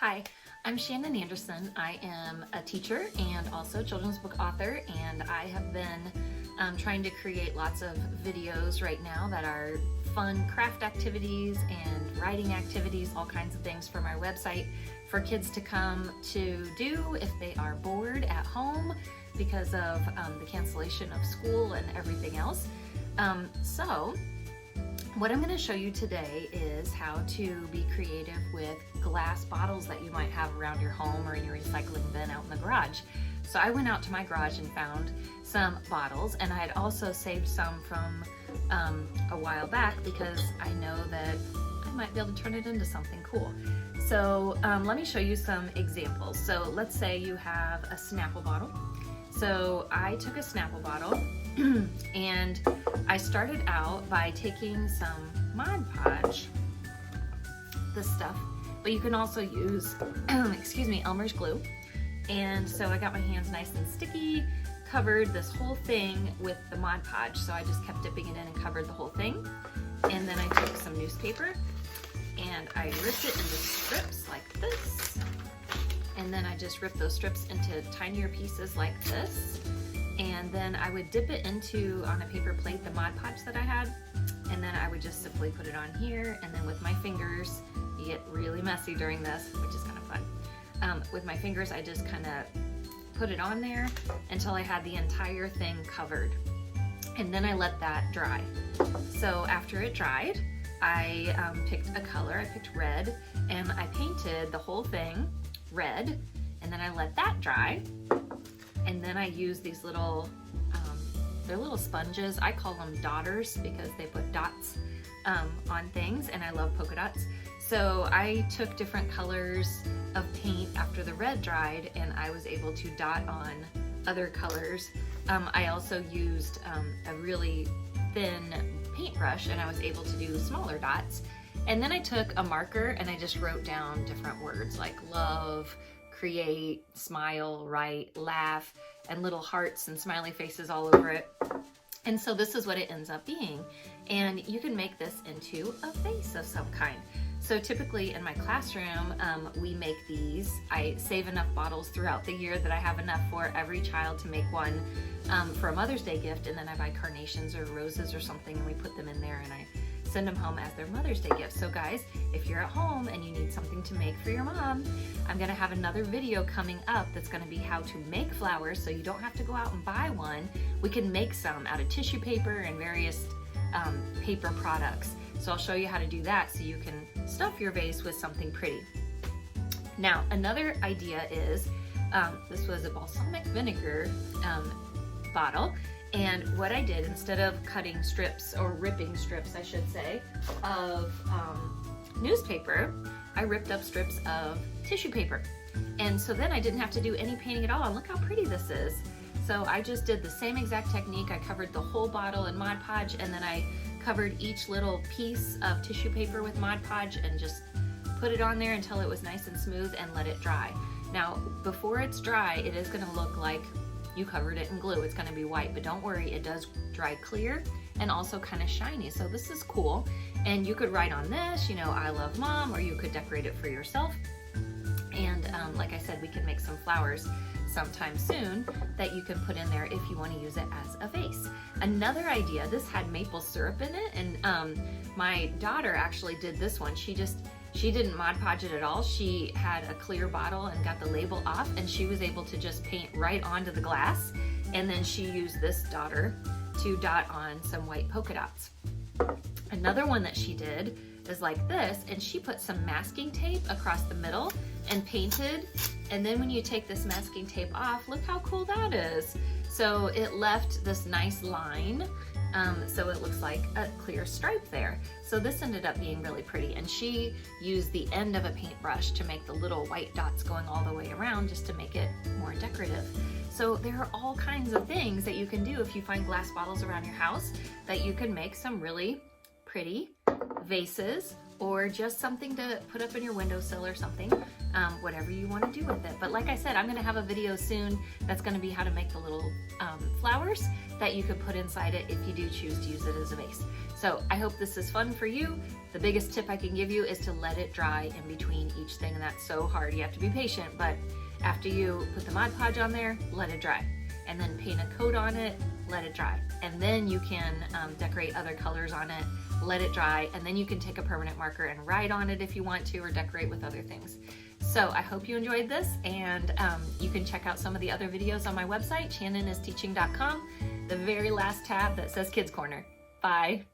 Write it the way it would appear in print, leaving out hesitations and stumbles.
Hi, I'm Shannon Anderson. I am a teacher and also children's book author, and I have been trying to create lots of videos right now that are fun craft activities and writing activities, all kinds of things for my website for kids to come to do if they are bored at home because of the cancellation of school and everything else. So what I'm going to show you today is how to be creative with glass bottles that you might have around your home or in your recycling bin out in the garage. So I went out to my garage and found some bottles, and I had also saved some from a while back because I know that I might be able to turn it into something cool. So let me show you some examples. So let's say you have a Snapple bottle. So I took a Snapple bottle and I started out by taking some Mod Podge, this stuff, but you can also use, excuse me, Elmer's glue. And so I got my hands nice and sticky, covered this whole thing with the Mod Podge. So I just kept dipping it in and covered the whole thing. And then I took some newspaper and I ripped it into strips like this. And then I just ripped those strips into tinier pieces like this. And then I would dip it into, on a paper plate, the Mod Podge that I had. And then I would just simply put it on here. And then with my fingers, you get really messy during this, which is kind of fun. With my fingers, I just kind of put it on there until I had the entire thing covered. And then I let that dry. So after it dried, I picked a color. I picked red, and I painted the whole thing red. And then I let that dry. And then I use these little, they're little sponges. I call them dotters because they put dots on things, and I love polka dots. So I took different colors of paint after the red dried, and I was able to dot on other colors. I also used a really thin paintbrush, and I was able to do smaller dots. And then I took a marker and I just wrote down different words like love, create, smile, write, laugh, and little hearts and smiley faces all over it. And so this is what it ends up being. And you can make this into a vase of some kind. So typically in my classroom, we make these. I save enough bottles throughout the year that I have enough for every child to make one for a Mother's Day gift, and then I buy carnations or roses or something and we put them in there and I send them home as their Mother's Day gift. So guys, if you're at home and you need something to make for your mom, I'm gonna have another video coming up that's gonna be how to make flowers so you don't have to go out and buy one. We can make some out of tissue paper and various paper products. So I'll show you how to do that so you can stuff your vase with something pretty. Now, another idea is, this was a balsamic vinegar bottle. And what I did, instead of cutting strips, or ripping strips, I should say, of newspaper, I ripped up strips of tissue paper. And so then I didn't have to do any painting at all. And look how pretty this is. So I just did the same exact technique. I covered the whole bottle in Mod Podge, and then I covered each little piece of tissue paper with Mod Podge and just put it on there until it was nice and smooth and let it dry. Now, before it's dry, it is gonna look like you covered it in glue. It's gonna be white, but don't worry, it does dry clear and also kind of shiny. So this is cool. And you could write on this, you know, I love mom, or you could decorate it for yourself. And like I said, we can make some flowers sometime soon that you can put in there if you want to use it as a vase. Another idea, this had maple syrup in it, and my daughter actually did this one. She didn't Mod Podge it at all. She had a clear bottle and got the label off, and she was able to just paint right onto the glass, and then she used this dotter to dot on some white polka dots. Another one that she did is like this, and she put some masking tape across the middle and painted, and then when you take this masking tape off, look how cool that is. So it left this nice line, so it looks like a clear stripe there. So this ended up being really pretty, and she used the end of a paintbrush to make the little white dots going all the way around just to make it more decorative. So there are all kinds of things that you can do if you find glass bottles around your house that you can make some really pretty vases, or just something to put up in your windowsill or something, whatever you want to do with it. But like I said, I'm going to have a video soon that's going to be how to make the little flowers that you could put inside it if you do choose to use it as a vase. So I hope this is fun for you. The biggest tip I can give you is to let it dry in between each thing, and that's so hard. You have to be patient, but after you put the Mod Podge on there, let it dry. And then paint a coat on it, let it dry. And then you can decorate other colors on it, let it dry, and then you can take a permanent marker and write on it if you want to, or decorate with other things. So I hope you enjoyed this, and you can check out some of the other videos on my website, shannonisteaching.com, the very last tab that says Kids Corner. Bye.